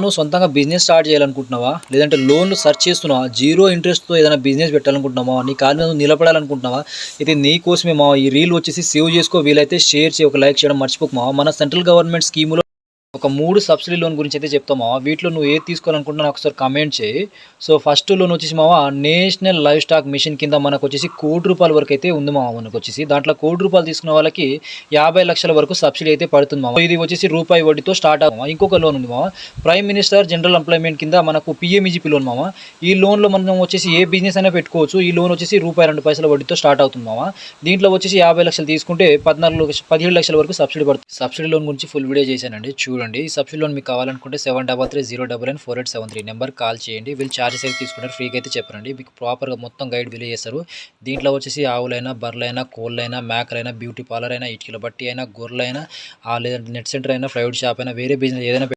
నువ్వు సొంతంగా business start చేయాలనుకుంటున్నావా? లేదంటే లోన్‌లు సెర్చ్ చేస్తున్నావా? జీరో ఇంట్రెస్ట్‌తో ఏదైనా బిజినెస్ పెట్టాలనుకుంటున్నావా? నీ కాళ్ళ మీద నువ్వు నిలబడాలనుకుంటున్నావా? అయితే నీ కోసమే ఈ రీల్ వచ్చేసి సేవ్ చేసుకో. వీలైతే షేర్ చేయి. ఒక లైక్ చేయడం మర్చిపోకు మన సెంట్రల్ గవర్నమెంట్ స్కీమ్‌లో ఒక 3 సబ్సిడీ లోన్ గురించి అయితే చెప్తా వీటిలో నువ్వు ఏది తీసుకోవాలనుకుంటున్నావో ఒకసారి కామెంట్ చేయి. సో, ఫస్ట్ లోన్ వచ్చేసి నేషనల్ లైవ్ స్టాక్ మిషన్ కింద మనకొచ్చేసి ₹1,00,00,000 వరకు అయితే ఉంది మనకొచ్చేసి. దాంట్లో ₹1,00,00,000 తీసుకున్న వాళ్ళకి 50,00,000 వరకు సబ్సిడీ అయితే పడుతుంది ఇది వచ్చేసి రూపాయి వడ్డీతో స్టార్ట్ ఇంకొక లోన్ ఉంది ప్రైమ్ మినిస్టర్ జనరల్ ఎంప్లాయ్‌మెంట్ కింద మనకు పీఎంఈజీపీ లోన్ ఈ లోన్‌లో మనం వచ్చేసి ఏ బిజినెస్ అయినా పెట్టుకోవచ్చు. ఈ లోన్ వచ్చేసి రూపాయి 2 పైసల వడ్డీతో స్టార్ట్ అవుతుంది దీంట్లో వచ్చేసి 50,00,000 తీసుకుంటే 17,00,000 వరకు సబ్సిడీ పడుతుంది. సబ్సిడీ లోన్ గురించి ఫుల్ వీడియో చేశానండి చూడండి. ఈ సబ్సిడీ లోన్ మీకు కావాలనుకుంటే 7330994873 నెంబర్ కాల్ చేయండి. వీళ్ళు చార్జెస్ అయితే తీసుకుంటారు, ఫ్రీగా అయితే చెప్పరండి. మీకు ప్రాపర్గా మొత్తం గైడ్ వీళ్ళు చేస్తారు. దీంట్లో వచ్చేసి ఆవులైనా, బర్రెలైనా, కోళ్ళైనా, మేకలైనా, బ్యూటీ పార్లర్ అయినా, ఇటుకల బట్టి అయినా, గొర్రెలైనా, లేదంటే నెట్ సెంటర్ అయినా, ప్రైవేట్ షాప్ అయినా, వేరే బిజినెస్ ఏదైనా